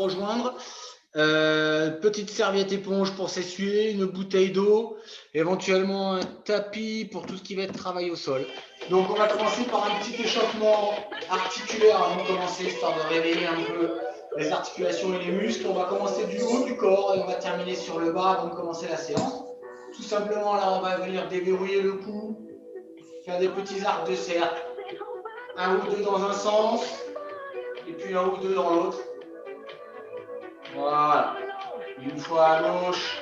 rejoindre. Petite serviette éponge pour s'essuyer, une bouteille d'eau, éventuellement un tapis pour tout ce qui va être travail au sol. Donc on va commencer par un petit échauffement articulaire avant de commencer, histoire de réveiller un peu les articulations et les muscles. On va commencer du haut du corps et on va terminer sur le bas avant de commencer la séance. Tout simplement, là, on va venir déverrouiller le cou, faire des petits arcs de cercle, un ou deux dans un sens, et puis un ou deux dans l'autre. Voilà. Une fois à gauche,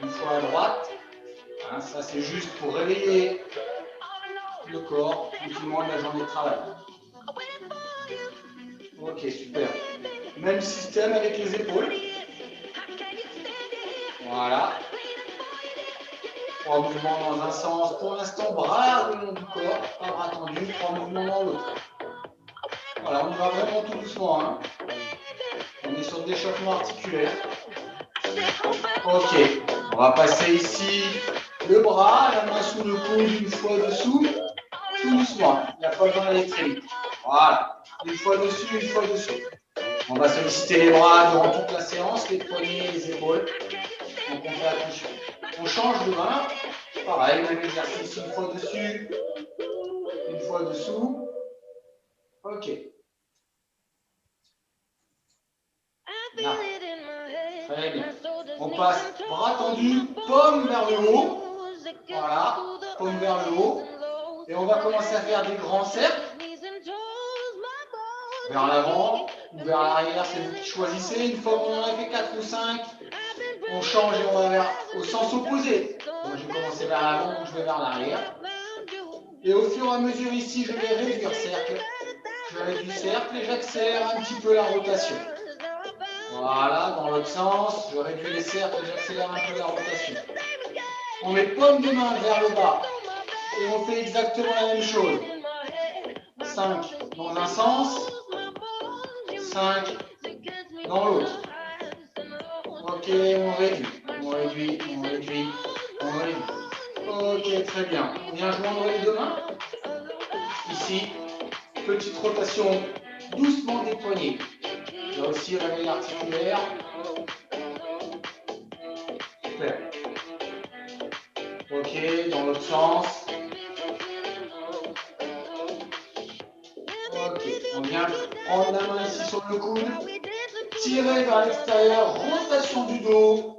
une fois à droite. Hein, ça, c'est juste pour réveiller le corps tout au long de la journée de travail. Ok, super. Même système avec les épaules. Voilà. 3 mouvements dans un sens. Pour l'instant, bras le long du corps, pas bras tendus. 3 mouvements dans l'autre. Voilà, on y va vraiment tout doucement. Hein. On est sur de l'échauffement articulaire. Ok, on va passer ici le bras, la main sous le coude, une fois dessous, tout doucement. Il n'y a pas besoin d'aller très vite. Voilà, une fois dessus, une fois dessous. On va solliciter les bras durant toute la séance, les poignets, les épaules. Donc on fait attention. On change de main. Pareil, même exercice, une fois dessus, une fois dessous. Ok. Là. Très bien. On passe bras tendus, paume vers le haut. Voilà, paume vers le haut. Et on va commencer à faire des grands cercles. Vers l'avant ou vers l'arrière, c'est vous qui choisissez. Une fois qu'on en a fait 4 ou 5, on change et on va vers, au sens opposé. Donc je vais commencer vers l'avant, donc je vais vers l'arrière. Et au fur et à mesure ici, je vais réduire cercle. Je réduis cercle et j'accélère un petit peu la rotation. Voilà, dans l'autre sens, je réduis les cercles et j'accélère un peu la rotation. On met paume de main vers le bas et on fait exactement la même chose. 5 dans un sens, 5 dans l'autre. Ok, on réduit, on réduit, on réduit, on réduit. Ok, très bien. On vient joindre les deux mains. Ici, petite rotation doucement des poignets. Là aussi, réveil articulaire. Super. Ok, dans l'autre sens. Ok, on vient prendre la main ici sur le coude. Tirer vers l'extérieur, rotation du dos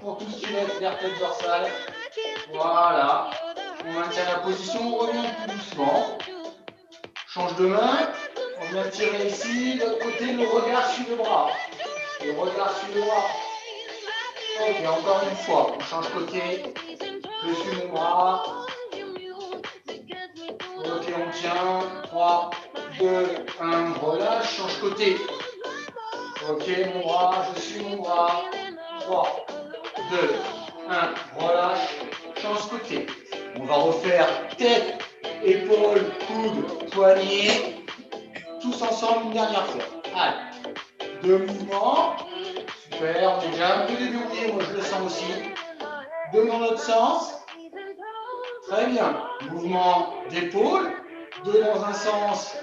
pour tout ce qui va être vertèbre dorsale. Voilà. On maintient la position, on revient plus doucement. Change de main. On vient tirer ici. De l'autre côté, le regard suit le bras. Le regard suit le bras. Ok, encore une fois. On change côté. Je suis mon bras. Ok, on tient. 3, 2, 1. Relâche. Change côté. Ok, mon bras. Je suis mon bras. 3, 2, 1. Relâche. Change côté. On va refaire tête, épaules, coudes, poignets. Tous ensemble une dernière fois. Allez. 2 mouvements. Super. On est déjà un peu déverrouillé. Moi, je le sens aussi. 2 dans l'autre sens. Très bien. Mouvement d'épaule. 2 dans un sens.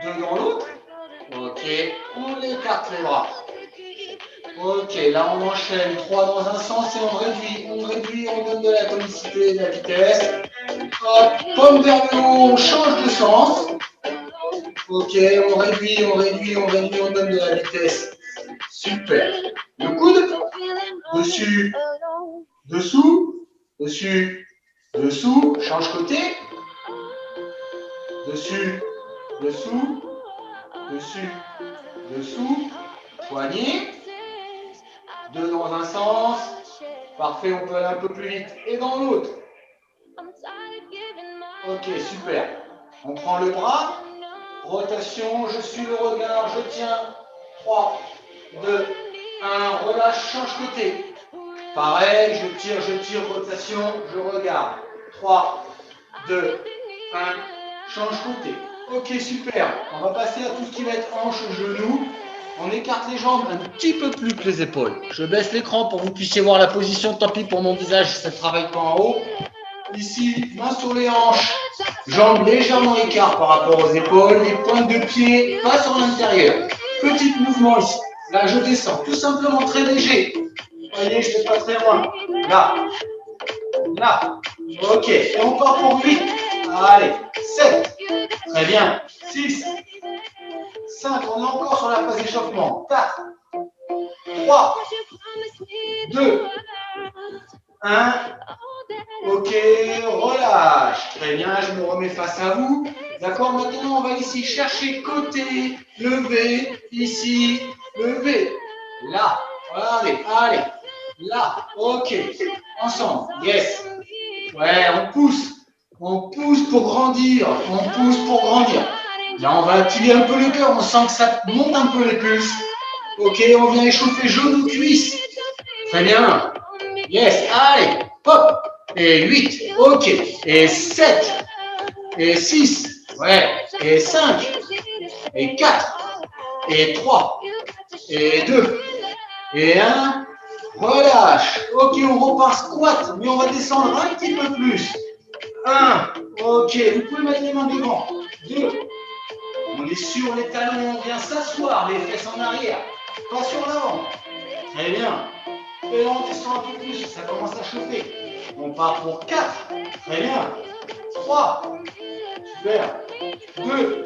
2 dans l'autre. Ok. On écarte les bras. Ok, là on enchaîne 3 dans un sens et on réduit, on donne de la tonicité, de la vitesse. Hop, paume vers le haut, on change de sens. Ok, on réduit, on réduit, on réduit, on donne de la vitesse. Super. Le coude, dessus, dessous, dessus, dessous, change côté. Dessus, dessous, dessus, dessous, poignet. 2 dans un sens. Parfait, on peut aller un peu plus vite. Et dans l'autre. Ok, super. On prend le bras. Rotation, je suis le regard, je tiens. 3, 2, 1. Relâche, change côté. Pareil, je tire, rotation, je regarde. 3, 2, 1. Change côté. Ok, super. On va passer à tout ce qui va être hanche, genou. On écarte les jambes un petit peu plus que les épaules. Je baisse l'écran pour que vous puissiez voir la position. Tant pis pour mon visage, ça ne travaille pas en haut. Ici, main sur les hanches, jambes légèrement écartes par rapport aux épaules. Les pointes de pied pas sur l'intérieur. Petit mouvement ici. Là, je descends. Tout simplement très léger. Vous voyez, je ne vais pas très loin. Là. Là. Ok. Et on part pour 8. Allez. 7. Très bien. 6. 5. On est encore sur la phase d'échauffement. 4. 3. 2. 1. Ok, relâche. Très bien, je me remets face à vous. D'accord, maintenant on va ici chercher côté, lever, ici, lever. Là, allez, allez. Là, ok. Ensemble, yes. Ouais, on pousse. On pousse pour grandir. On pousse pour grandir. Là, on va activer un peu le cœur. On sent que ça monte un peu les pulses. Ok, on vient échauffer genoux, cuisses. Très bien. Yes, allez, hop. Et 8, ok. Et 7. Et 6. Ouais. Et 5. Et 4. Et 3. Et 2. Et 1. Relâche. Ok, on repart squat, mais on va descendre un petit peu plus. 1. Ok, vous pouvez mettre les mains devant. 2. On est sur les talons, on vient s'asseoir, les fesses en arrière. Pas sur l'avant. Très bien. Et là, on descend un peu plus, ça commence à chauffer. On part pour 4. Très bien. 3. Super. 2.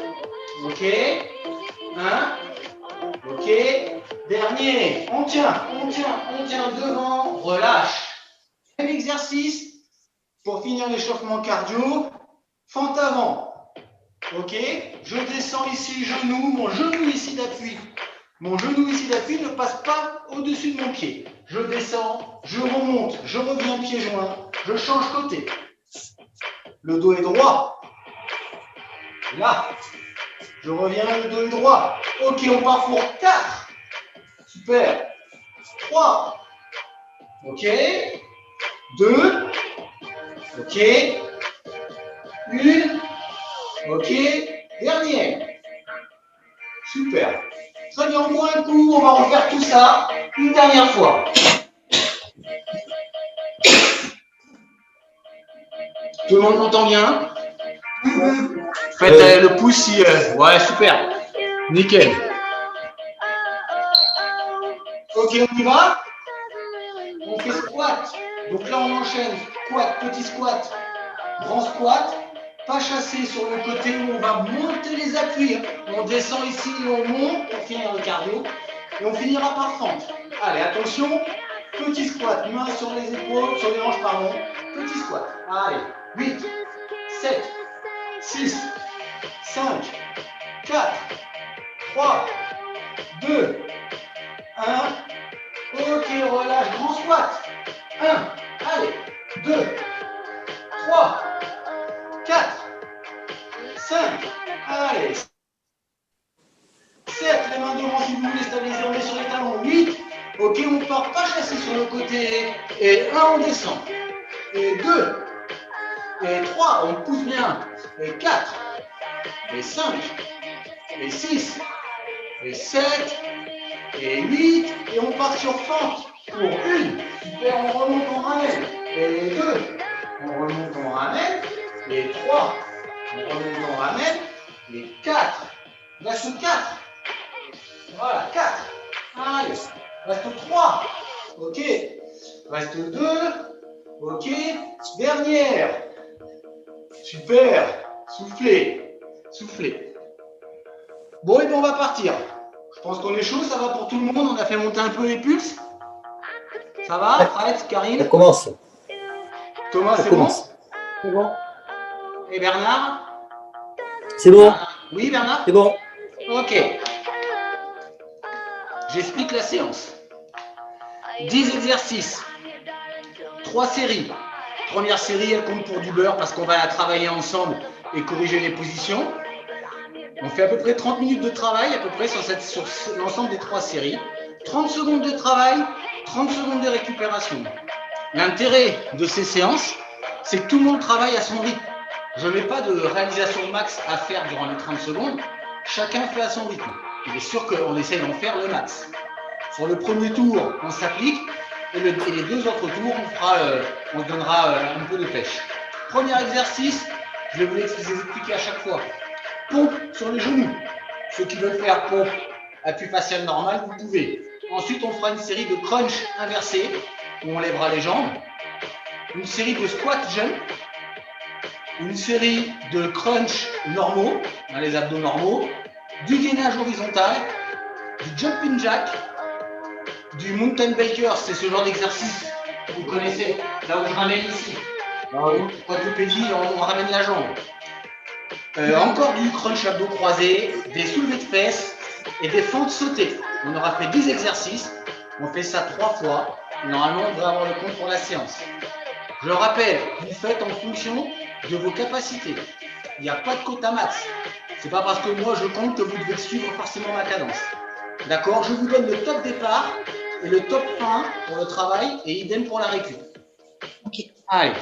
Ok. 1. Ok. Dernier. On tient devant. Relâche. Même exercice pour finir l'échauffement cardio. Fente avant. Ok. Je descends ici, genou. Mon genou ici d'appui. Mon genou ici d'appui ne passe pas au-dessus de mon pied. Je descends, je remonte, je reviens pieds joints, je change côté. Le dos est droit. Là, je reviens, le dos est droit. Ok, on part pour 4. Super. 3. Ok. 2. Ok. 1. Ok. Dernier. Super. Très bien, on boit un coup, on va refaire tout ça une dernière fois. Tout le monde m'entend bien? Faites le pouce si... ouais, super. Nickel. Ok, on y va? On fait squat. Donc là, on enchaîne. Squat, petit squat, grand squat. Pas chassé sur le côté où on va monter les appuis. On descend ici et on monte pour finir le cardio. Et on finira par fente. Allez, attention. Petit squat, main sur les épaules, sur les hanches, pardon. Petit squat. Allez, 8, 7, 6, 5, 4, 3, 2, 1. Ok, relâche, grand squat. 1, allez, 2, 3, 4, 5, allez, 7, les mains devant si vous voulez stabiliser, on est sur les talons. 8, ok, on ne part pas chasser sur le côté. Et 1, on descend. Et 2, et 3, on pousse bien. Et 4, et 5, et 6, et 7, et 8, et on part sur fente pour 1. Super, on remonte, on ramène. Et 2, on remonte, on ramène. Et 3, on remonte, on ramène. Et 4, reste 4. Voilà, 4. Allez, reste 3. Ok. Reste 2. Ok. Dernière. Super. Soufflez. Soufflez. Bon, et bien on va partir. Je pense qu'on est chaud, ça va pour tout le monde. On a fait monter un peu les pulses. Ça va, Fred, Karine? Ça commence. Thomas, c'est bon? C'est bon. Et Bernard? C'est bon. Oui, Bernard? C'est bon. Ok. J'explique la séance. 10 exercices. 3 séries. Première série, elle compte pour du beurre parce qu'on va la travailler ensemble et corriger les positions. On fait à peu près 30 minutes de travail, à peu près sur l'ensemble des 3 séries. 30 secondes de travail, 30 secondes de récupération. L'intérêt de ces séances, c'est que tout le monde travaille à son rythme. Je ne mets pas de réalisation max à faire durant les 30 secondes. Chacun fait à son rythme. Il est sûr qu'on essaie d'en faire le max. Sur le premier tour, on s'applique. Et les 2 autres tours, on donnera un peu de pêche. Premier exercice, je vais vous expliquer à chaque fois. Pompe sur les genoux. Ceux qui veulent faire pompe appui facial normal, vous pouvez. Ensuite, on fera une série de crunch inversés, où on lèvera les jambes. Une série de squat jump. Une série de crunch normaux, les abdos normaux. Du gainage horizontal. Du jumping jack. Du mountain biker, c'est ce genre d'exercice que vous connaissez, là où je ramène ici. Quadrupédie, on ramène la jambe. Encore du crunch abdos croisés, des soulevés de fesses et des fentes sautées. On aura fait 10 exercices. On fait ça 3 fois. Normalement, on devrait avoir le compte pour la séance. Je le rappelle, vous faites en fonction de vos capacités. Il n'y a pas de quota max. Ce n'est pas parce que moi je compte que vous devez suivre forcément ma cadence. D'accord? Je vous donne le top départ et le top fin pour le travail et idem pour la récup. Ok. Allez.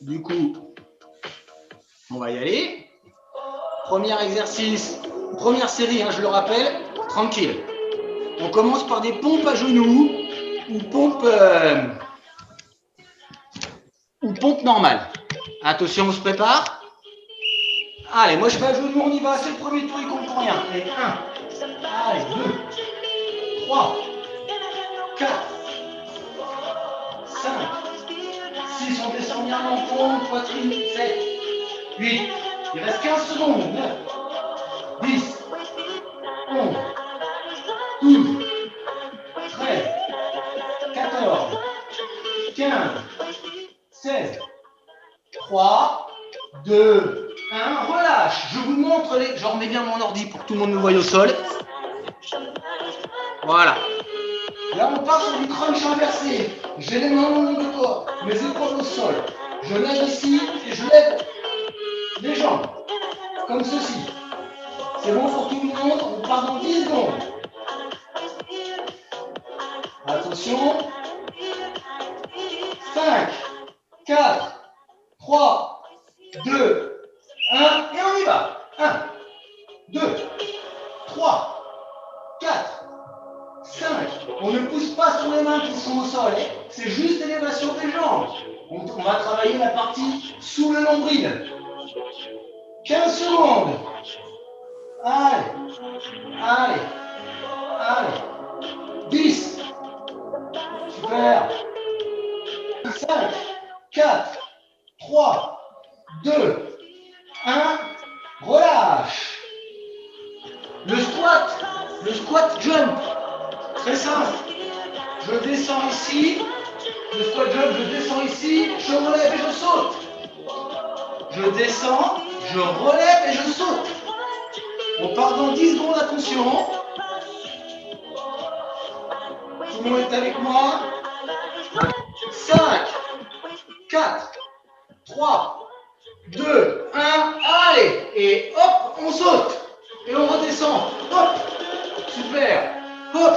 Du coup, on va y aller. Premier exercice, première série, je le rappelle, tranquille. On commence par des pompes à genoux ou pompes normales. Attention, on se prépare. Allez, moi je fais à genoux, on y va. C'est le premier tour, il comprend rien. Allez, 1. Allez, 2. 3. 4. 5. 6, on descend bien en pompe, poitrine. 7. 8. Il reste 15 secondes. 9. 10. 11. 12. 13. 14. 15. 16. 3. 2. 1. Relâche. Je vous montre les. Je remets bien mon ordi pour que tout le monde me voie au sol. Voilà. Là, on part sur du crunch inversé. J'ai les mains au long du corps, mes épaules au sol. Je lève ici et je lève les jambes. Comme ceci. C'est bon pour tout le monde. On part dans 10 secondes. Attention. 5, 4, 3, 2, 1. Et on y va. 1, 2, 3, 4, 5. On ne pousse pas sur les mains qui sont au sol. C'est juste l'élévation des jambes. On va travailler la partie sous le nombril. 15 secondes. Allez. Allez. Allez. 10. Super. 5, 4, 3, 2, 1. Relâche. Le squat jump. Très simple. Je descends ici. Le squat jump, je descends ici, je relève et je saute. Je descends, je relève et je saute. On part dans 10 secondes, attention. Tout le monde est avec moi. 5, 4, 3, 2, 1. Allez. Et hop, on saute. Et on redescend. Hop. Super. Hop.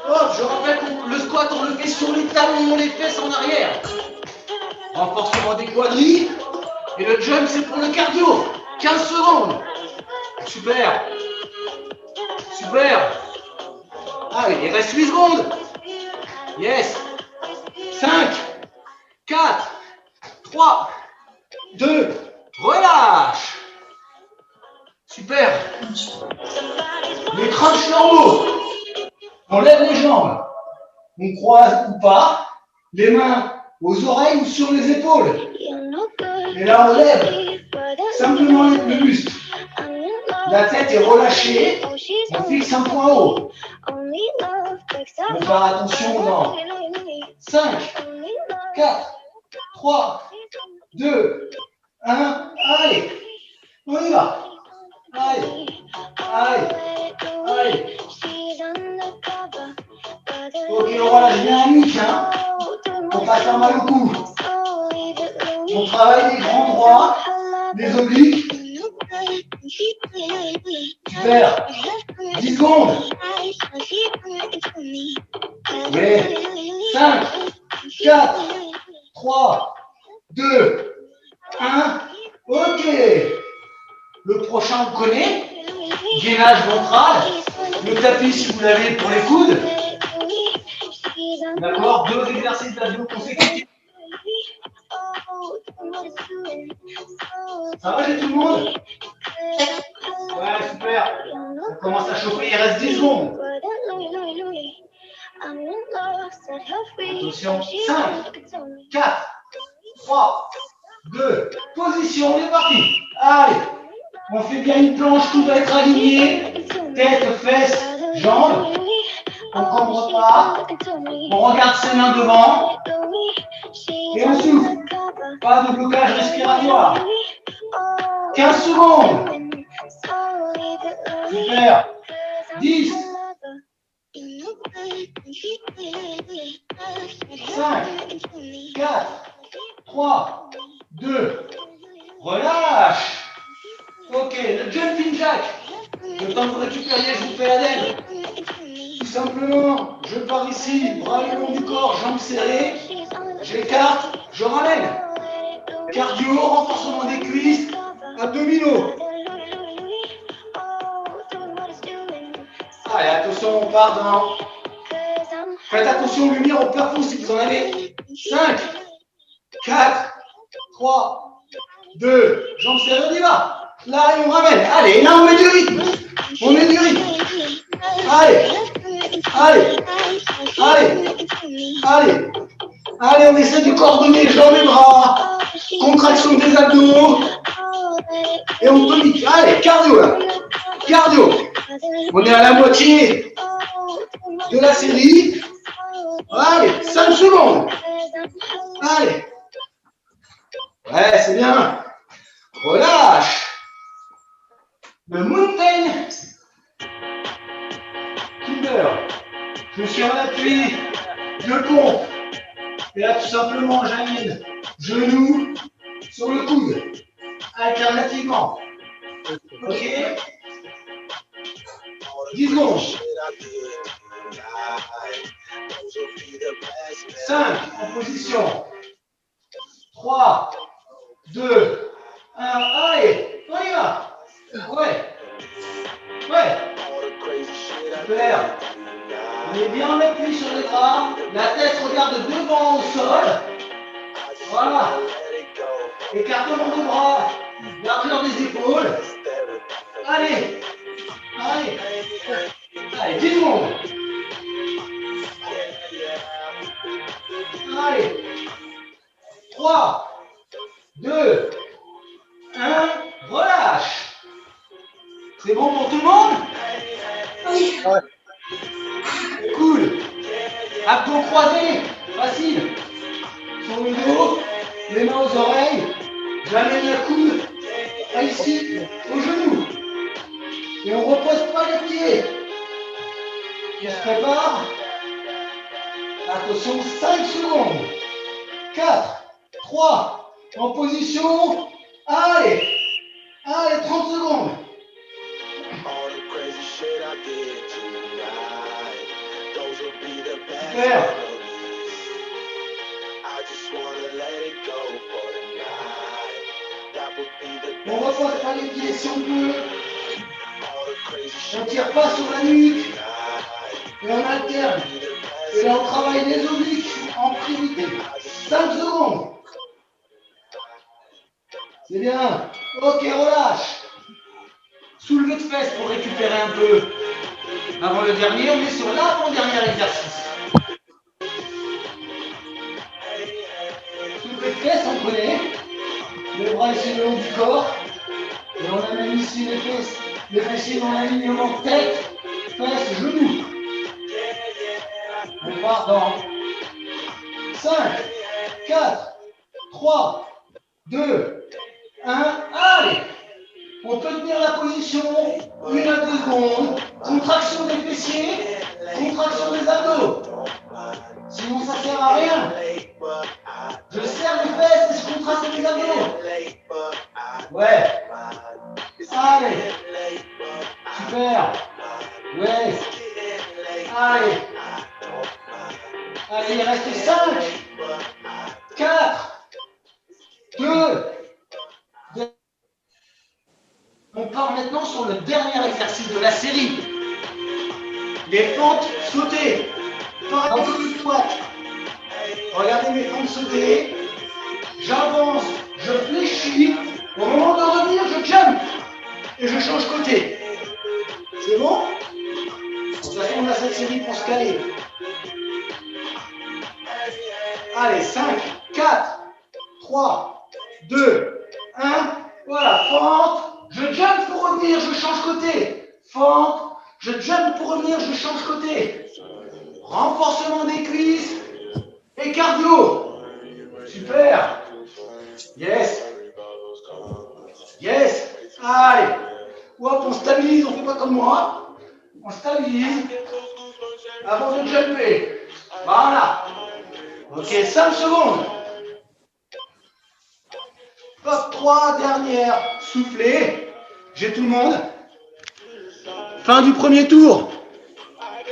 Hop, je rappelle que le squat, on le fait sur les talons, les fesses en arrière. Renforcement des quadris. Et le jump, c'est pour le cardio. 15 secondes. Super. Super. Allez, il reste 8 secondes. Yes. 5, 4, 3, 2, relâche. Super. Les crunchs normaux. On lève les jambes. On croise ou pas. Les mains aux oreilles ou sur les épaules. Et là, on lève simplement le buste. La tête est relâchée. On fixe un point haut. On va faire attention dans 5, 4, 3, 2, 1. Allez. On y va. Allez. Allez. Ok, on relâche bien la nuque, pour pas faire mal au cou. On travaille les grands droits, les obliques. Super. 10 secondes. Oui. 5, 4, 3, 2, 1. Ok. Le prochain, on connaît. Gainage ventral. Le tapis, si vous l'avez, pour les coudes. D'accord, 2 exercices d'abdos consécutifs. Ça va, j'ai tout le monde? Ouais, super. commence à chauffer, il reste 10 secondes. Attention, 5, 4, 3, 2, position, on est parti. Allez, on fait bien une planche, tout va être aligné. Tête, fesses, jambes. On ne comprend pas. On regarde ses mains devant. Et on souffle. Pas de blocage respiratoire. 15 secondes. Super. 10. 5, 4, 3, 2. Relâche. Ok, le jumping jack. Le temps que vous récupériez, je vous fais la denne. Tout simplement, je pars ici, bras le long du corps, jambes serrées. J'écarte, je ramène. Cardio, renforcement des cuisses, abdominaux. Allez, attention, on part dans... Faites attention aux lumières au plafond si vous en avez. 5, 4, 3, 2, jambes serrées, on y va. Là, et on ramène. Allez, là, on met du rythme. On met du rythme. Allez, allez, allez, allez. Allez, on essaie de coordonner jambes et bras. Contraction des abdos. Et on tonique. Allez, cardio là. Cardio. On est à la moitié de la série. Allez, 5 secondes. Allez. Ouais, c'est bien. Relâche. Le mountain Kimber. Je suis en appui de pompe. Et là, tout simplement, j'amène genou sur le coude. Alternativement. Ok. 10 secondes. 5 en position. 3, 2, 1. Allez, on y va. Ouais. Ouais. Super. On est bien en appui sur les bras. La tête regarde devant au sol. Voilà. Écartement de bras. Largeur des épaules. Allez. Allez. Allez, 10 secondes. Allez. 3, 2, 1. Relâche. C'est bon pour tout le monde? Oui. Cool. Abdos croisés. Facile. Sur le dos. Les mains aux oreilles. J'amène la coude ici, au genou. Et on ne repose pas les pieds. On se prépare. Attention, 5 secondes. 4, 3, en position. Allez. Allez, 30 secondes. Super. On repose pas les pieds si on peut. On ne tire pas sur la nuque. Et on alterne. Et là, on travaille les obliques en priorité. 5 secondes. C'est bien. Ok, relâche. Soulevé de fesses pour récupérer un peu. Avant le dernier, on est sur l'avant-dernier exercice. Soulevé de fesses, on connaît. Les bras ici le long du corps. Et on amène ici les fesses. Les fessiers dans l'alignement tête, fesses, genoux. On part dans 5, 4, 3, 2, 1. Allez. On peut tenir la position 1 à 2 secondes. Contraction des fessiers, contraction des abdos. Sinon, ça ne sert à rien. Je serre les fesses et je contracte les abdos. Ouais. Allez. Super. Ouais. Allez. Allez, il reste 5, 4, 2. On part maintenant sur le dernier exercice de la série. Les fentes sautées. Pareil que le squat. Regardez mes fentes sautées. J'avance, je fléchis. Au moment de revenir, je jump. Et je change côté. C'est bon? 5, 4, 3, 2, 1. Voilà, fente. Je jump pour revenir, je change côté. Fente. Je jump pour revenir, je change côté. Renforcement des cuisses et cardio. Super. Yes. Yes. Allez. Hop, on stabilise, on ne fait pas comme moi. On stabilise avant de jumper. Voilà. Ok, 5 secondes. Hop, 3 dernières. Soufflez. J'ai tout le monde. Fin du premier tour.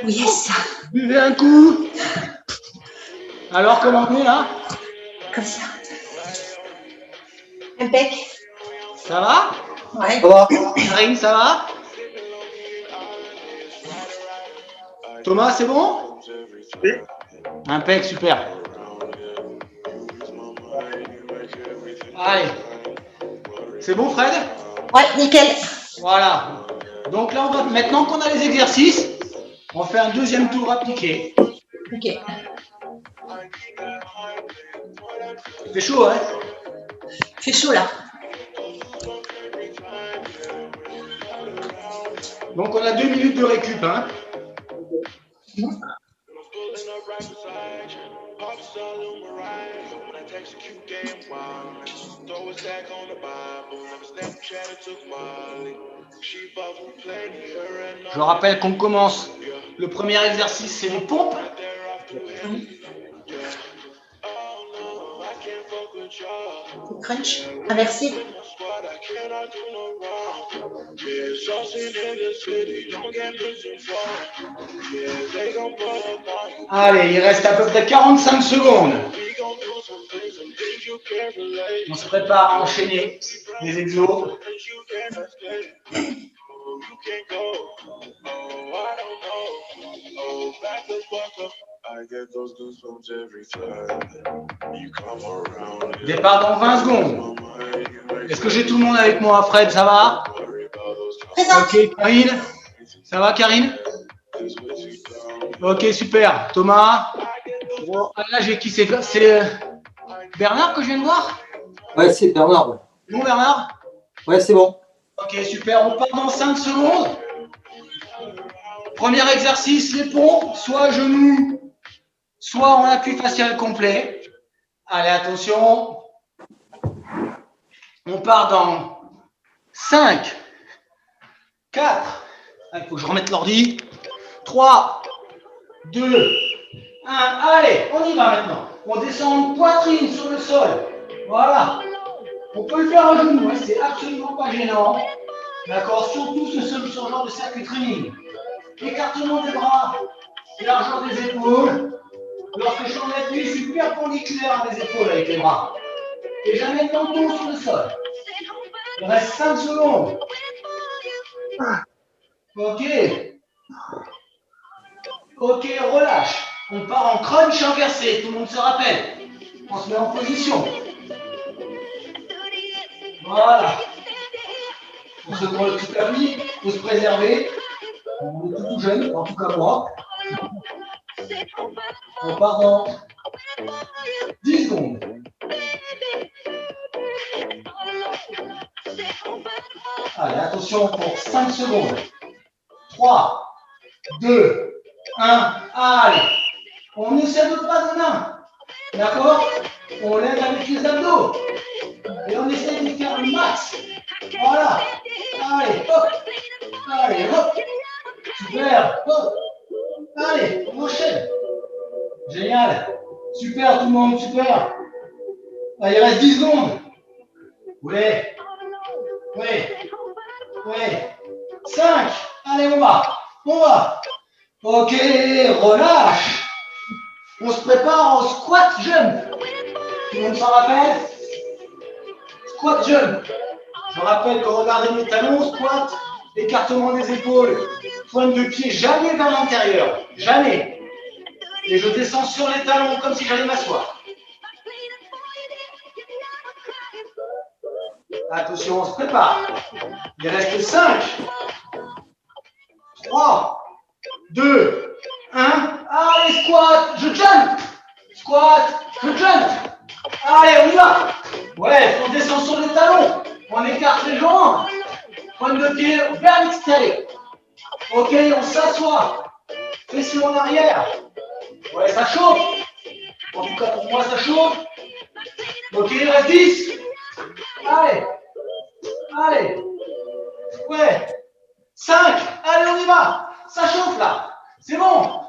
Yes. Buvez un coup. Alors, comment on est là? Comme ça. Impec. Ça va? Ouais. Ça va? Karine, ça va? Thomas, c'est bon? Oui. Impec, super. Allez. C'est bon, Fred? Ouais, nickel. Voilà. Donc là, maintenant qu'on a les exercices, on fait un deuxième tour appliqué. Ok. C'est chaud, hein? C'est chaud là. Donc on a 2 minutes de récup, hein? Je rappelle qu'on commence. Le premier exercice, c'est les pompes. C'est crunch. Inversé. Allez, il reste à peu près 45 secondes. On se prépare à enchaîner les exos. Départ dans 20 secondes. Est-ce que j'ai tout le monde avec moi? Fred, ça va? Présent. Ok, Karine? Ça va, Karine? Ok, super. Thomas? Ah, là, j'ai qui? C'est Bernard que je viens de voir? Ouais, c'est Bernard. Ouais, Bon, Bernard? ouais c'est bon. Ok, super. On part dans 5 secondes. Premier exercice, les pompes, soit à genoux, soit en appui facial complet. Allez, attention. On part dans 5, 4, il faut que je remette l'ordi. 3, 2, 1. Allez, on y va maintenant. On descend en poitrine sur le sol. Voilà. On peut le faire à genoux, hein, c'est absolument pas gênant. D'accord, surtout ce genre de circuit training. Écartement des bras, largeur des épaules. Lorsque je suis en appui, je suis perpendiculaire à mes épaules avec les bras. Et jamais de menton sur le sol. Il reste 5 secondes. Ok. Ok, relâche. On part en crunch inversé. Tout le monde se rappelle. On se met en position. Voilà. On se prend le petit tapis. Il faut se préserver. On est tout jeune, en tout cas moi. On part dans 10 secondes. Allez, attention pour 5 secondes. 3, 2, 1. Allez. On essaie de pas de main. D'accord? On lève avec les abdos. Et on essaie de faire le max. Voilà. Allez, hop. Allez, hop. Super. Hop. Allez, on enchaîne. Génial. Super tout le monde, super. Allez, il reste 10 secondes. Ouais. Ouais. Ouais. 5. Allez, on va. On va. Ok, relâche. On se prépare en squat jump. Tout le monde s'en rappelle? Squat jump. Je rappelle que regardez mes talons, squat, écartement des épaules, pointe de pied jamais vers l'intérieur. Jamais. Et je descends sur les talons comme si j'allais m'asseoir. Attention, on se prépare. Il reste 5, 3, 2, 1. Allez, squat, je jump. Squat. Good jump. Allez, on y va. Ouais, on descend sur les talons. On écarte les jambes. Pointe de pied vers l'extérieur. Ok, on s'assoit. Fessiers en arrière. Ouais, ça chauffe. En tout cas, pour moi, ça chauffe. Ok, il reste 10. Allez. Allez. Ouais. 5. Allez, on y va. Ça chauffe là. C'est bon.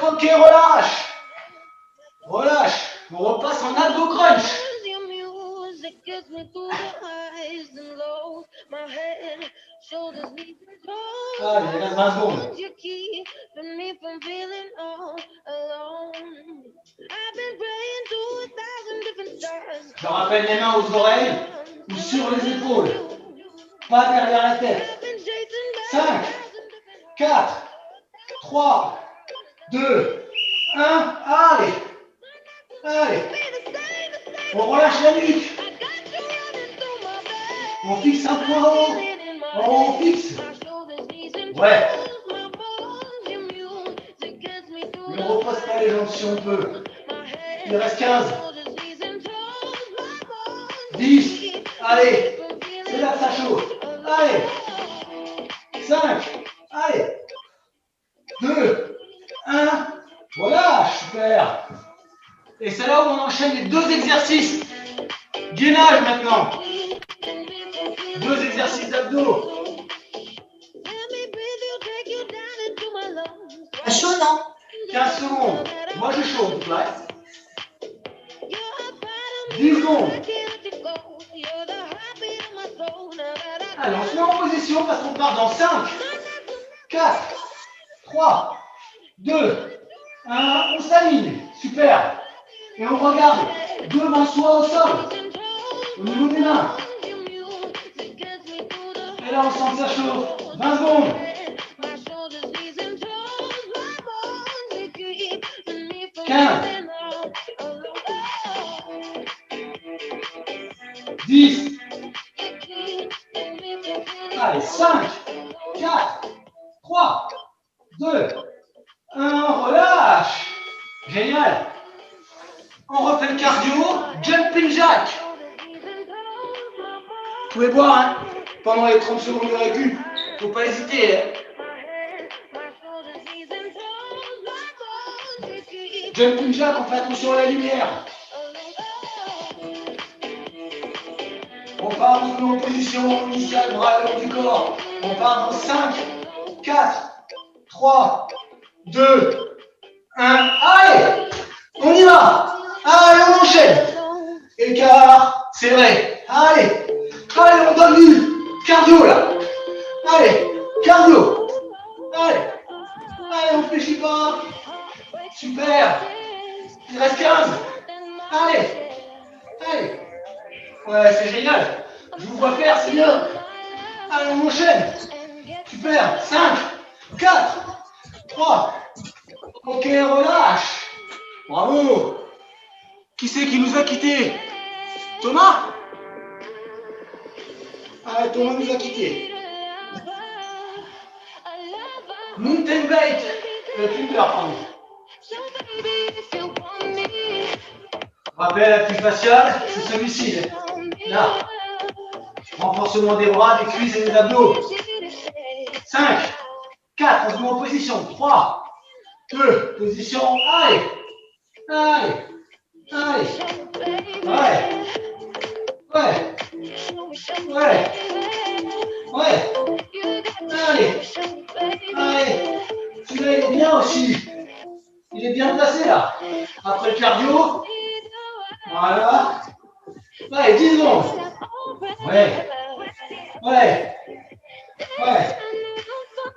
Ok, relâche. Relâche. On repasse en abdo crunch. Allez, il reste 20 secondes. Je rappelle les mains aux oreilles ou sur les épaules. Pas derrière la tête. 5, 4, 3, 2, 1. Allez. Allez. On relâche la nuque. On fixe un point haut. En haut, on fixe. Ouais. Ne repose pas les jambes si on peut. Il reste 15. 10. Allez. C'est là que ça chauffe. Allez. 5. Allez. 2. 1. Voilà, super. Et c'est là où on enchaîne les deux exercices. Gainage maintenant. 2 exercices d'abdos. Pas chaud, non? 15 secondes. Moi, je chauffe, toute là. 10 secondes. Allez, on se met en position parce qu'on part dans 5, 4, 3, 2, 1. On s'aligne. Super. Et on regarde devant soi au sol. Au niveau des mains. Et là, on sent que ça chauffe. 20 secondes. 15. 10. Allez, 5, 4, 3, 2, 1. Relâche. Génial. On refait le cardio. Jumping jack. Vous pouvez boire hein, pendant les 30 secondes de récup. Faut pas hésiter. Hein. Jumping jack, on fait attention à la lumière. On part en position initiale, bras le long du corps. On part dans 5, 4, 3, 2, 1. Allez, on y va. Allez, on enchaîne. Écart, c'est vrai. Allez, allez, on donne du cardio là. Allez, cardio. Allez, allez, on fléchit pas. Super. Il reste 15. Allez, allez. Ouais, c'est génial. Je vous vois faire, c'est bien. Allez, on enchaîne. Super. 5, 4, 3. Ok, relâche. Bravo. Qui c'est qui nous a quittés? Thomas? Ah, Thomas nous a quittés. Mountain bike. Thunder, pardon. Rappel appui facial, c'est celui-ci. Là. Renforcement des bras, des cuisses et des abdos. 5, 4, on se met en position. 3, 2, position. Allez. Allez. Allez. Ouais. Ouais. Ouais. Ouais. Allez. Allez. Celui-là, il est bien aussi. Il est bien placé là. Après le cardio. Voilà. Ouais, 10 secondes. Ouais. Ouais. Ouais.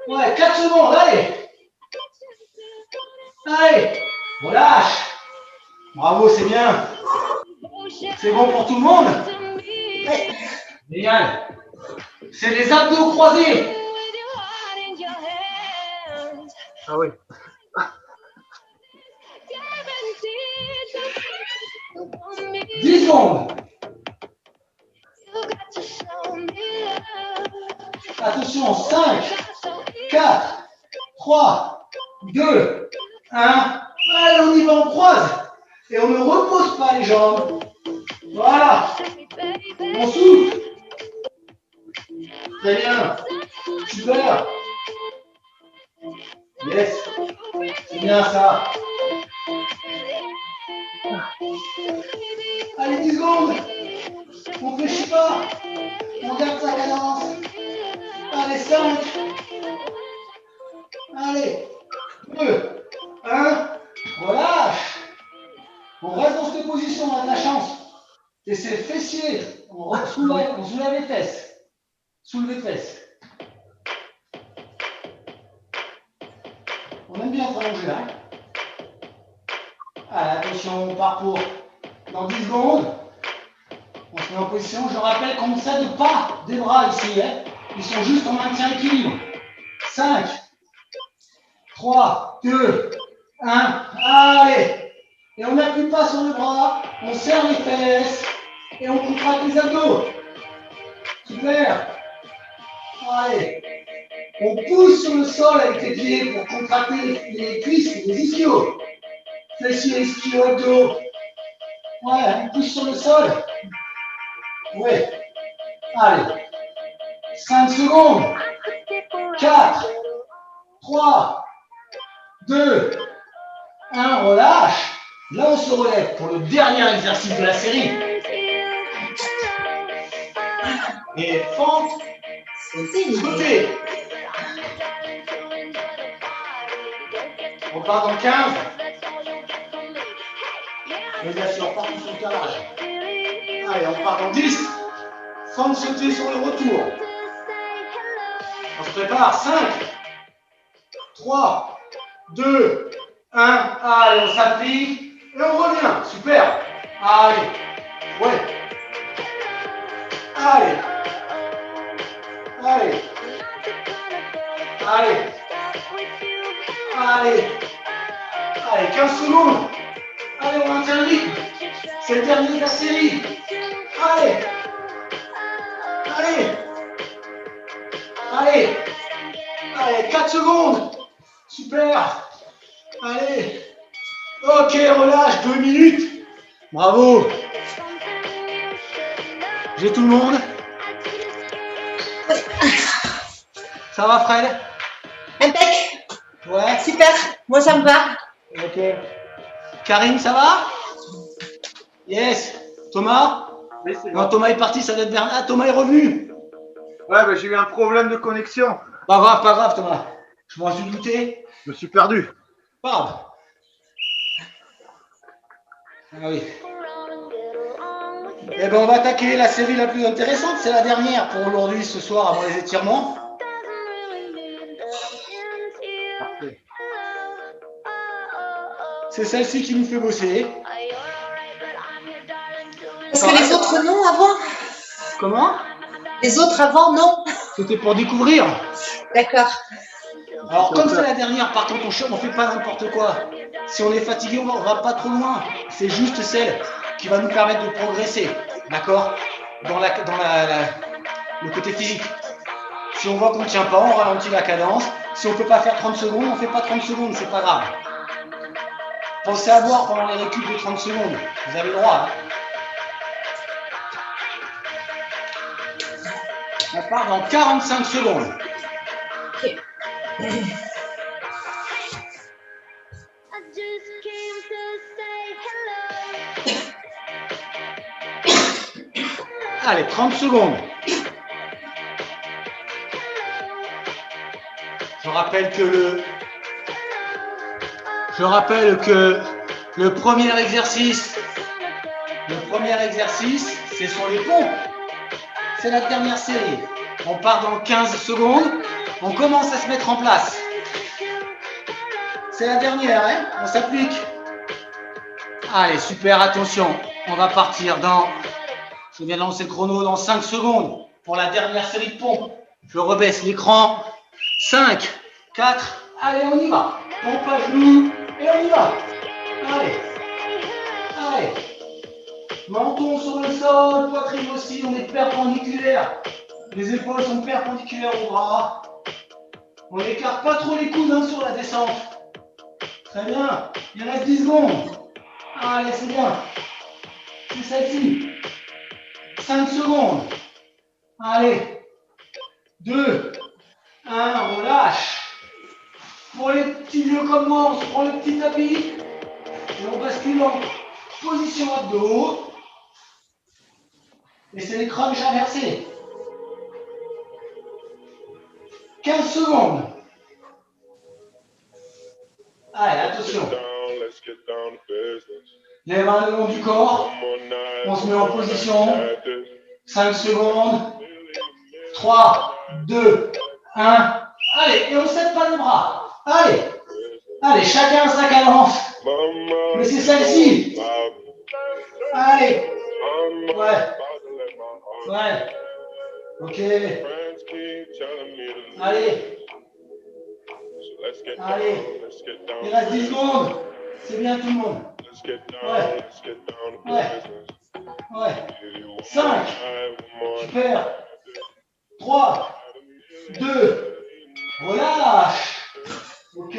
Ouais, 4 secondes. Allez. Allez. Relâche. Bravo, c'est bien. C'est bon pour tout le monde? Génial. C'est les abdos croisés. Ah oui. 10 secondes. Attention, 5, 4, 3, 2, 1. Allez, on y va, on croise. Et on ne repose pas les jambes. Voilà. On souffle. Très bien. Super. Yes. C'est bien ça. Allez, 10 secondes. On ne fléchit pas. On garde sa cadence. Allez, 5. Allez. 2. 1. Relâche. On reste dans cette position, on a de la chance. Et c'est fessier. On soulève les fesses. Soulève les fesses. On aime bien s'allonger là. Allez, attention, on part pour dans 10 secondes. On se met en position. Je rappelle qu'on ne cède pas des bras ici. Hein. Ils sont juste en maintien équilibre. 5, 3, 2, 1. Allez. Et on n'appuie pas sur le bras. On serre les fesses. Et on contracte les abdos. Super. Allez. On pousse sur le sol avec les pieds pour contracter les cuisses et les ischios. Fessiers, ischios, abdos. Ouais, on pousse sur le sol. Ouais. Allez. 5 secondes. 4, 3, 2, 1. Relâche. Là, on se relève pour le dernier exercice de la série. Et fente. Sauter. On part dans 15. Mais bien sûr, on part sur le carrelage. Allez, on part dans 10. Fente sauter sur le retour. On se prépare. 5, 3, 2, 1. Allez, on s'applique. Et on revient. Super. Allez. Ouais. Allez. Allez. Allez. Allez. Allez, 15 secondes. Allez, on maintient le rythme. C'est le dernier de la série. Allez. Allez. Allez. Allez, 4 secondes. Super. Allez. Ok, relâche, 2 minutes. Bravo. J'ai tout le monde. Ça va, Fred? Impec. Ouais. Super. Moi, ça me va. Ok. Karine, ça va? Yes. Thomas? Oui, c'est Non, bon. Thomas est parti, ça doit être Bernard. Ah, Thomas est revenu. Ouais, bah, j'ai eu un problème de connexion. Pas grave, Thomas. Je m'en suis douté. Je me suis perdu. Pas grave. Ah oui. Eh ben, on va attaquer la série la plus intéressante. C'est la dernière pour aujourd'hui, ce soir, avant les étirements. Parfait. C'est celle-ci qui nous fait bosser. Parce que les autres, non, avant. Comment? Les autres, avant, non. C'était pour découvrir. D'accord. Alors, comme c'est la dernière, par contre, on ne fait pas n'importe quoi. Si on est fatigué, on va pas trop loin. C'est juste celle qui va nous permettre de progresser. D'accord? Dans le côté physique. Si on voit qu'on ne tient pas, on ralentit la cadence. Si on ne peut pas faire 30 secondes, on ne fait pas 30 secondes, c'est pas grave. Pensez à boire pendant les récup de 30 secondes. Vous avez le droit. Hein. On part dans 45 secondes. Ok. Allez, 30 secondes. Je rappelle que le premier exercice, c'est sur les pompes. C'est la dernière série. On part dans 15 secondes. On commence à se mettre en place. C'est la dernière, hein? On s'applique. Allez, super, attention. On va partir dans... Je viens de lancer le chrono dans 5 secondes pour la dernière série de pompes. Je rebaisse l'écran. 5, 4, allez, on y va. Pompe à genoux et on y va. Allez. Allez. Menton sur le sol, poitrine aussi, on est perpendiculaire. Les épaules sont perpendiculaires aux bras. On n'écarte pas trop les coudes hein, sur la descente. Très bien. Il reste 10 secondes. Allez, c'est bien. C'est celle-ci. 5 secondes. Allez. 2, 1, relâche. Pour les petits vieux comme moi, on se prend le petit tapis et on bascule en position abdos. Et c'est les crunchs inversés. 15 secondes. Allez, attention. Les mains le long du corps. On se met en position. 5 secondes. 3, 2, 1. Allez, et on ne cède pas les bras. Allez. Allez, chacun sa cadence. Mais c'est celle-ci. Allez. Ouais. Ouais. Ok. Allez. Allez. Il reste 10 secondes. C'est bien tout le monde. Ouais. Ouais. Ouais. 5. Super. 3. 2. Relâche. Ok.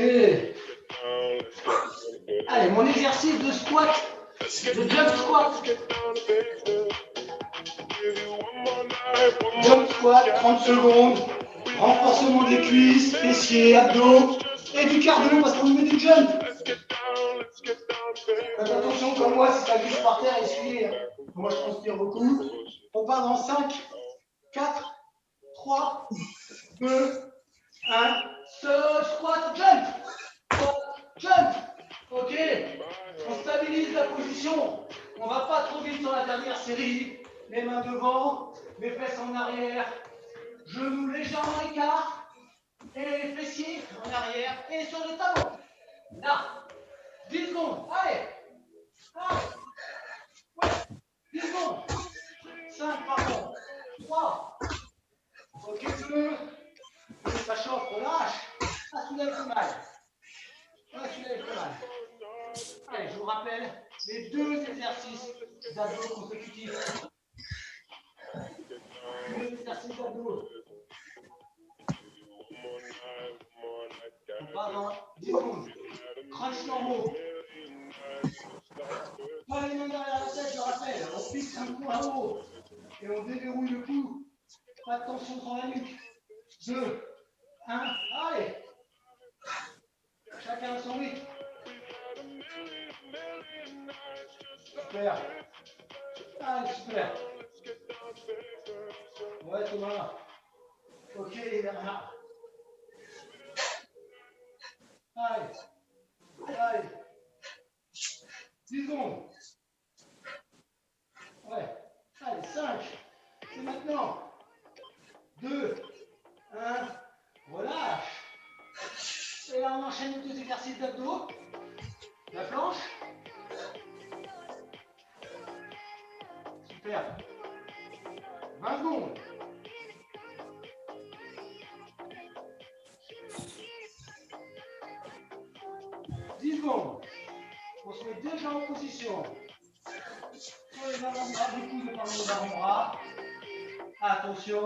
Allez, mon exercice de squat. De jump squat. Jump squat, 30 secondes. Renforcement des cuisses, fessiers, abdos. Et du cardio parce qu'on met du jump. Faites attention comme moi, si ça glisse par terre, essuyez. Moi je transpire beaucoup. On part dans 5, 4, 3, 2, 1. Squat, jump. Squat, jump. Ok. On stabilise la position. On va pas trop vite sur la dernière série. Les mains devant, les fesses en arrière. Genoux légèrement à l'écart. Et les fessiers en arrière. Et sur les talons. Là. 10 secondes. Allez. Allez. Ouais. 10 secondes. 5, pardon. 3. Ok, 2. Ça chauffe, relâche. Ah, celui-là, il fait mal. Ah, celui-là, il fait mal. Allez, je vous rappelle les 2 exercices d'abdos consécutifs. 2 exercices d'abdos. On part dans 10 secondes. Crunch normaux. Pas les mains derrière la tête, je rappelle. On fixe un point haut. Et on déverrouille le cou. Pas de tension sur la nuque. 2, 1, allez. Chacun à son rythme. Super. Allez, super. Ouais, Thomas. Ok, Bernard. Allez. Allez. 10 secondes. Ouais. Allez, 5. C'est maintenant. 2, 1. Relâche. Et là, on enchaîne les 2 exercices d'abdos. La planche. Super. 20 secondes. On se met déjà en position. Sur les avant-bras, du coup, de par les avant-bras. Attention,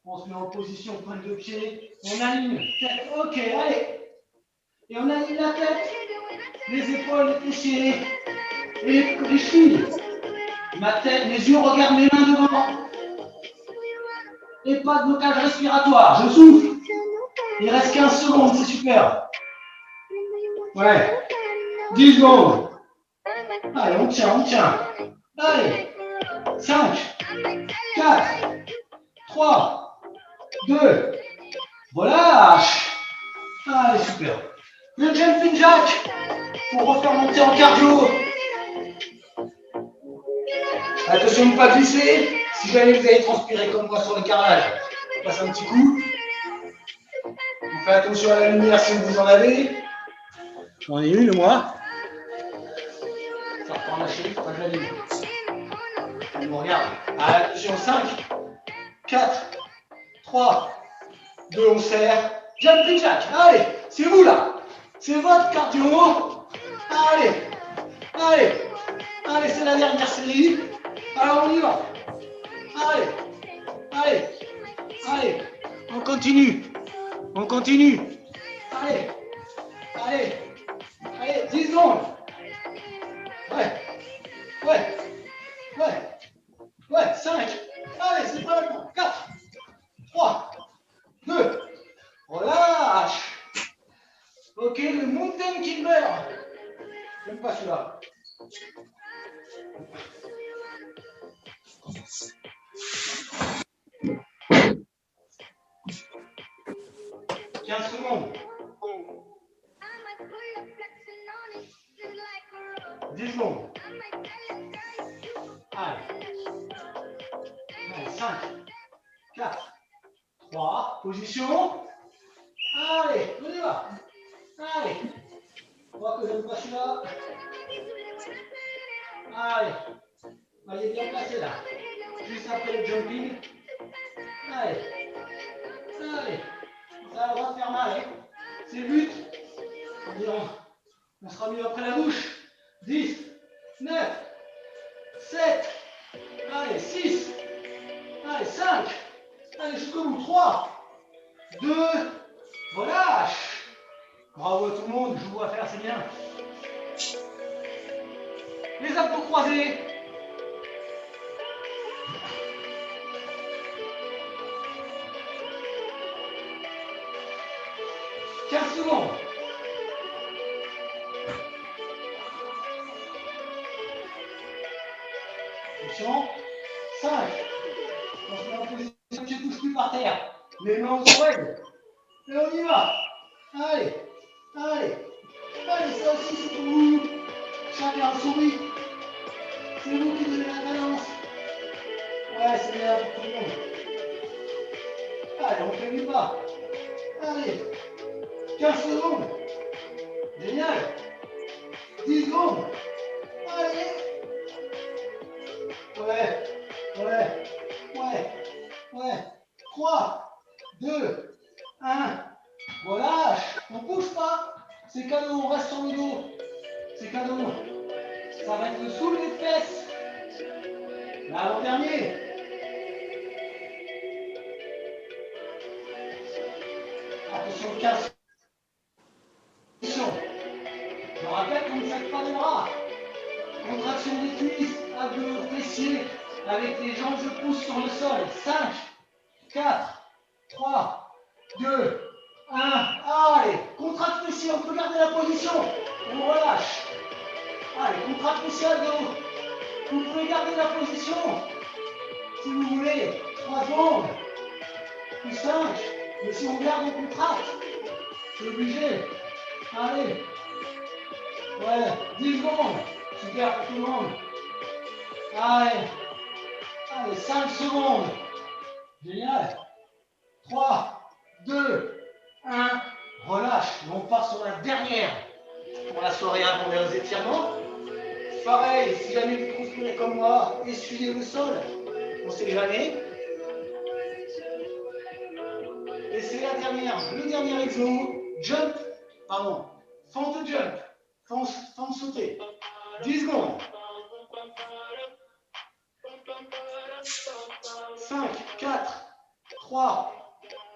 on se met en position, pointe de pied. On aligne tête. Ok, allez. Et on aligne la tête, les épaules, les fessiers et les chevilles. Ma tête, les yeux regardent mes mains devant. Et pas de blocage respiratoire. Je souffle. Il reste 15 secondes, c'est super. Ouais. 10 secondes. Allez, on tient. Allez. 5, 4, 3, 2. Relâche. Allez, super. Le jumping jack pour refaire monter en cardio. Attention de ne pas glisser. Si jamais vous avez transpiré comme moi sur le carrelage, on passe un petit coup. On fait attention à la lumière si vous en avez. J'en ai une, moi. Ça reprend la chérie, pas de la lumière. On regarde. Attention, 5, 4, 3, 2, on serre. Jumping jack. Allez, c'est vous là. C'est votre cardio. Allez, c'est la dernière série. Alors on y va. Allez, on continue. Allez, 10 secondes. Ouais. Ok, le mountain climber. J'aime pas celui-là. « 15 secondes. 10 secondes. Allez, 5, 4, 3, position. Allez, on y va. Allez. Je crois que j'aime pas celui-là. Allez. Il est bien placé là. Juste après le jumping. Allez. Allez. Ça va le droit de faire mal. Hein. C'est le but. On sera mieux après la bouche. 10, 9, 7, allez, 6, allez, 5, allez, jusqu'au bout, 3, 2, relâche. Bravo à tout le monde, je vous vois faire, c'est bien. Les abdos croisés. « 15 secondes. Attention. 5. On se met en position que je ne touche plus par terre. Les mains au sol. Et on y va. Allez. Allez. Allez, ça aussi c'est pour vous. Chacun sourit. C'est vous qui donnez la balance. Ouais, c'est bien pour tout le monde. Allez, on fait du pas. Allez. 15 secondes. Génial. 10 secondes. Allez. Ouais. 3, 2, 1. Relâche. On bouge pas. C'est cadeau, on reste sur le dos. C'est cadeau. Ça va être le soulevé de fesses. L'avant-dernier. Attention, 15. Je rappelle qu'on ne sac pas les bras. Contraction des cuisses, abdos, fessiers. Avec les jambes, je pousse sur le sol. 5, 4, 3, 2, 1. Allez, contracte fessiers, on peut garder la position. On relâche. Allez, contracte fessiers à dos. Vous pouvez garder la position. Si vous voulez. 3 secondes. Puis 5. Mais si on garde, on contracte. C'est obligé. Allez. Ouais, 10 secondes. Super pour tout le monde. Allez, 5 secondes. Génial. 3, 2, 1. Relâche. Et on part sur la dernière pour la soirée avant les étirements. Pareil, si jamais vous transpirez comme moi, essuyez le sol. On ne sait jamais. Et c'est la dernière, le dernier exo. Jump, pardon, fente jump, fente sauter. 10 secondes. 5, 4, 3,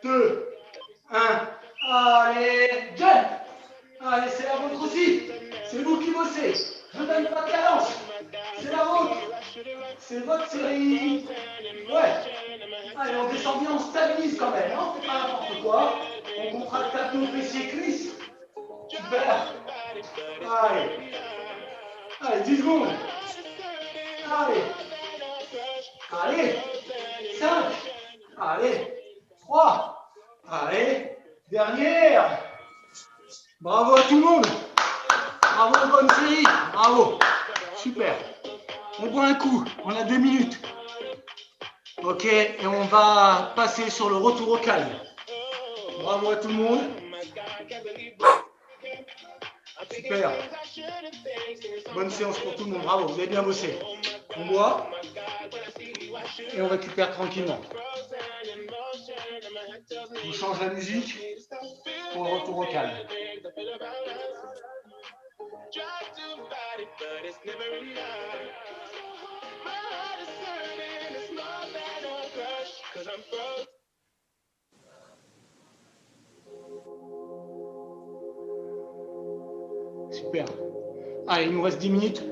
2, 1. Allez, jump. Allez, c'est la vôtre aussi. C'est vous qui bossez. Je ne donne pas de cadence. C'est la vôtre. C'est votre série. Ouais. Allez, on descend bien, on stabilise quand même. Hein, c'est pas n'importe quoi. On contracte abdos, fessiers, cuisses. Super. Allez, 10 secondes. Allez. 5. Allez. 3. Allez. Dernière. Bravo à tout le monde. Bravo, bonne série. Bravo. Super. On boit un coup. On a 2 minutes. Ok, et on va passer sur le retour au calme. Bravo à tout le monde. Super. Bonne séance pour tout le monde. Bravo, vous avez bien bossé. On boit et on récupère tranquillement. Je vous change la musique pour le retour au calme. Super. Allez, il nous reste 10 minutes.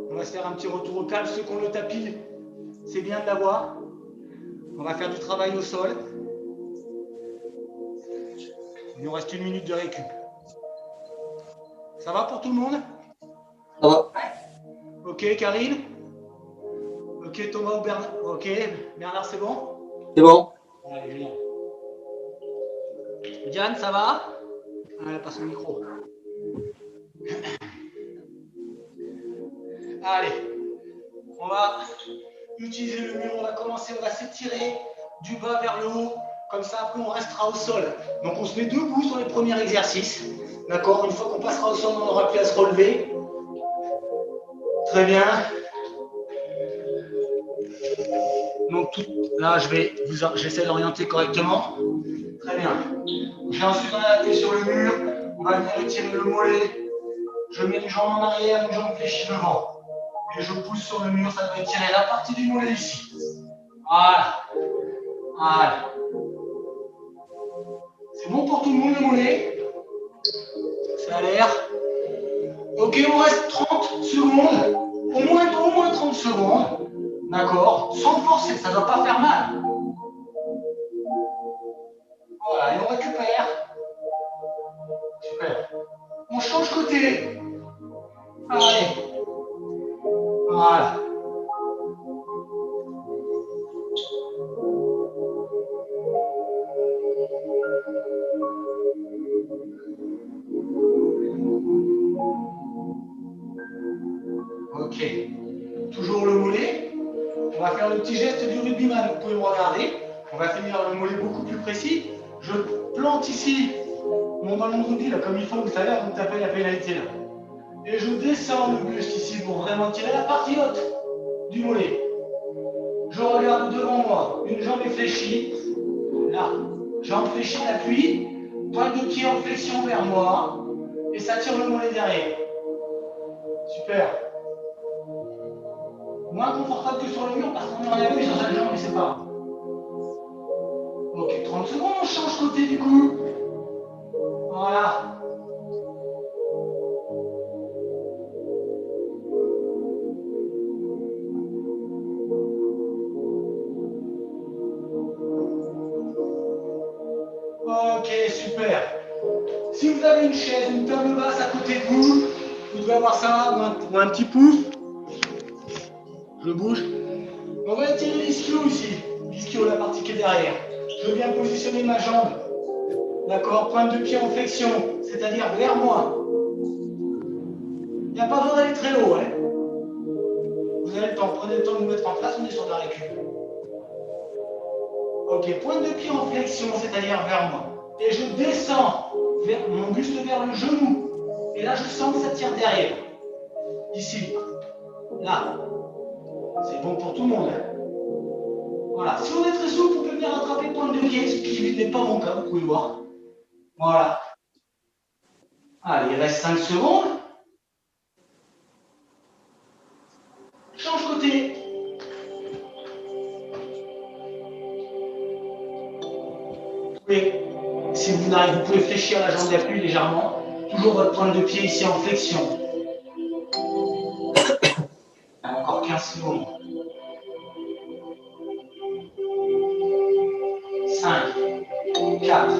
On va se faire un petit retour au calme. Ceux qui ont le tapis, c'est bien de l'avoir. On va faire du travail au sol. Il nous reste 1 minute de récup. Ça va pour tout le monde? Ça va. Ok, Karine? Ok, Thomas ou Bernard? Ok, Bernard, c'est bon? C'est bon. Allez, génial. Diane, ça va? Allez, passe le micro. Allez, on va utiliser le mur, on va commencer, on va s'étirer du bas vers le haut, comme ça après on restera au sol. Donc on se met debout sur les premiers exercices, d'accord? Une fois qu'on passera au sol, on n'aura plus à se relever. Très bien. Donc là, j'essaie d'orienter correctement. Très bien. J'ai ensuite un appui sur le mur, on va venir étirer le mollet. Je mets une jambe en arrière, une jambe fléchie devant. Et je pousse sur le mur, ça doit étirer la partie du mollet ici. Voilà. Voilà. C'est bon pour tout le monde le mollet? Ça a l'air. Ok, on reste 30 secondes. Au moins 30 secondes. D'accord? Sans forcer, ça ne doit pas faire mal. Voilà, et on récupère. Super. On change côté. Allez. Voilà. Ok. Toujours le mollet. On va faire le petit geste du rugbyman. Vous pouvez me regarder. On va finir le mollet beaucoup plus précis. Je plante ici mon ballon de rugby, là, comme il faut, vous savez, avant de taper la pénalité. Là. Et je descends le buste ici pour vraiment tirer la partie haute du mollet. Je regarde devant moi. Une jambe est fléchie. Là. Jambe fléchie, l'appui. Pointe de pied en flexion vers moi. Et ça tire le mollet derrière. Super. Moins confortable que sur le mur parce qu'on est en appui sur sa jambe, mais c'est pas. Ok, 30 secondes, on change côté du coup. Voilà. Ok, super. Si vous avez une chaise, une table basse à côté de vous, vous devez avoir ça ou un petit pouf. Je bouge. On va étirer l'ischio ici. L'ischio, la partie qui est derrière. Je viens positionner ma jambe. D'accord? Pointe de pied en flexion, c'est-à-dire vers moi. Il n'y a pas besoin d'aller très haut. Hein? Vous avez le temps. Prenez le temps de vous mettre en place. On est sur de la récup. Ok, pointe de pied en flexion, c'est-à-dire vers moi. Et je descends mon buste vers le genou. Et là, je sens que ça tire derrière. Ici. Là. C'est bon pour tout le monde. Hein. Voilà. Si on est très souple, vous pouvez venir attraper pointe de pied, ce qui n'est pas mon cas, vous pouvez voir. Voilà. Allez, il reste 5 secondes. Change côté. Oui. Si vous n'arrivez, vous pouvez fléchir la jambe d'appui légèrement. Toujours votre pointe de pied ici en flexion. Encore 15 secondes. 5, 4,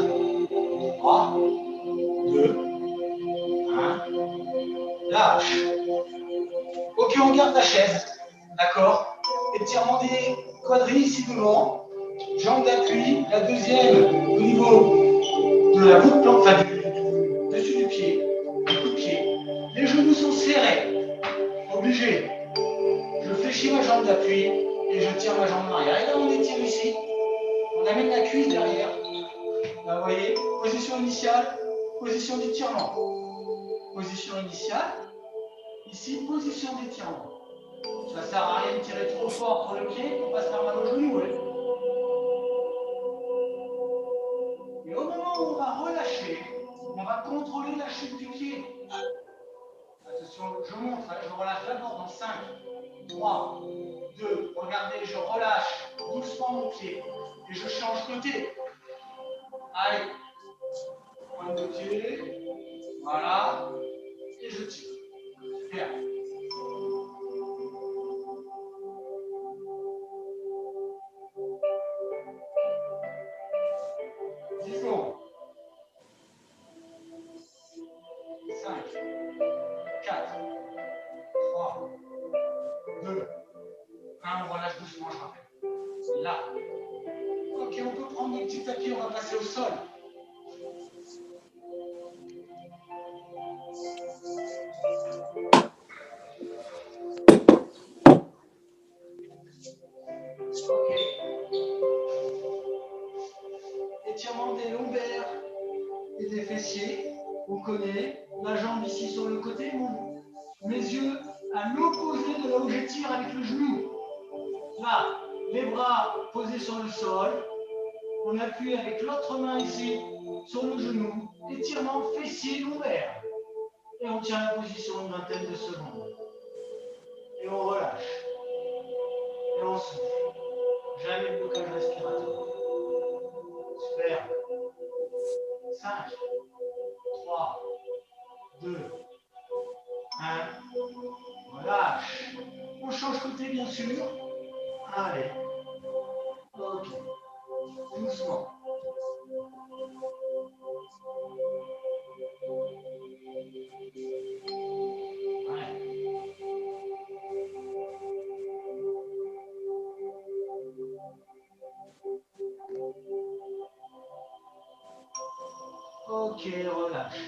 3, 2, 1. Lâche. Ok, on garde la chaise. D'accord? Étirement des quadrilles ici devant. Jambe d'appui. La deuxième au niveau de la voûte planche, enfin du dessus du pied. Du coup de pied. Les genoux sont serrés. Obligé. Je fléchis ma jambe d'appui et je tire ma jambe en arrière. Et là, on étire ici. On amène la cuisse derrière. Là, vous voyez, position initiale, position d'étirement. Position initiale. Ici, position d'étirement. Ça ne sert à rien de tirer trop fort sur le pied pour ne pas se faire mal au genou. Ouais. Et au moment où on va relâcher, on va contrôler la chute du pied. Attention, je montre, je relâche d'abord dans 5, 3, 2, regardez, je relâche doucement mon pied et je change côté. Allez, pointe de pied, voilà, et je tire. Super. Secondes. 5, on va passer au sol. Ok. Étirement des lombaires et des fessiers. On connaît la jambe ici sur le côté. Mes yeux à l'opposé de là où j'étire avec le genou. Là, les bras posés sur le sol. On appuie avec l'autre main ici sur le genou. Étirement fessier lombaire. Et on tient la position une vingtaine de secondes. Et on relâche. Et on souffle. Jamais de blocage respiratoire. Super. 5, 3, 2, 1. Relâche. On change côté bien sûr. Allez. Ok. Doucement. Ouais. Ok, relâche.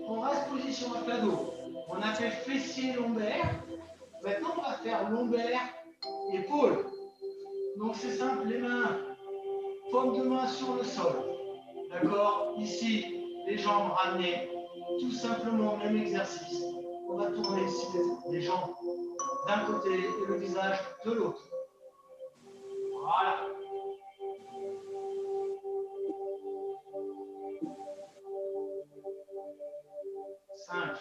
On reste position à plat dos. On a fait fessier lombaire. Maintenant, on va faire lombaire, épaule. Donc, c'est simple, les mains, paume de main sur le sol. D'accord? Ici, les jambes ramenées. Tout simplement, même exercice. On va tourner ici les jambes d'un côté et le visage de l'autre. Voilà. Cinq,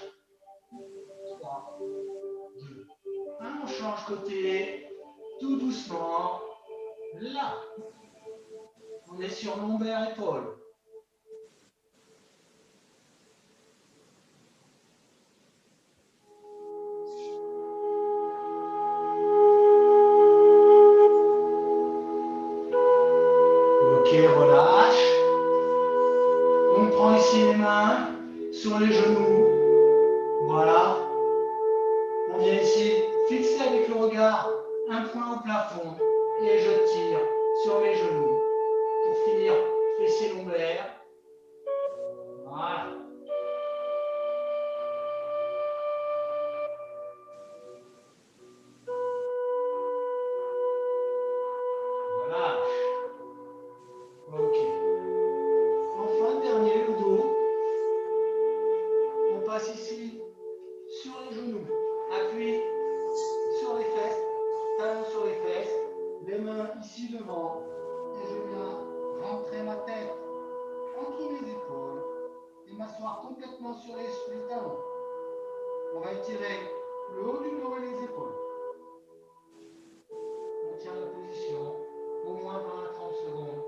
3, 2, 1. On change côté, tout doucement. Là. On est sur lombaire, épaule. Ok, relâche. On prend ici les mains sur les genoux. Voilà. On vient ici fixer avec le regard un point au plafond. Et je tire sur mes genoux. Pour finir, fessier lombaire. Voilà. Relâche. Ok. Enfin, dernier, le dos. On passe ici sur les genoux. Appui sur les fesses. Talon sur les fesses. Les mains ici devant. Et je viens rentrer ma tête entre mes épaules et m'asseoir complètement sur les talons. On va étirer le haut du dos et les épaules. On tient la position au moins 20 à 30 secondes.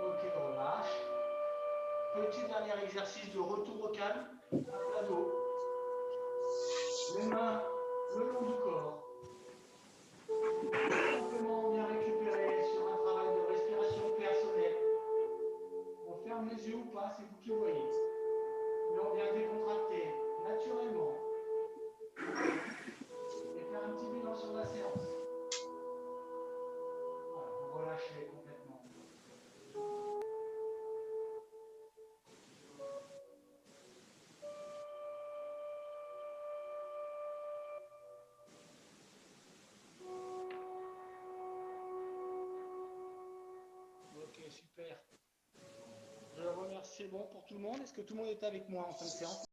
Ok, relâche. Petit dernier exercice de retour au calme, à plat dos. Les mains le long du corps. Simplement, on vient récupérer sur un travail de respiration personnelle. On ferme les yeux ou pas, c'est vous qui voyez. Mais on vient décontracter naturellement. Et faire un petit bilan sur la séance. Voilà, vous relâchez complètement. Ok, super. Je remercie, c'est bon pour tout le monde. Est-ce que tout le monde est avec moi en fin de séance?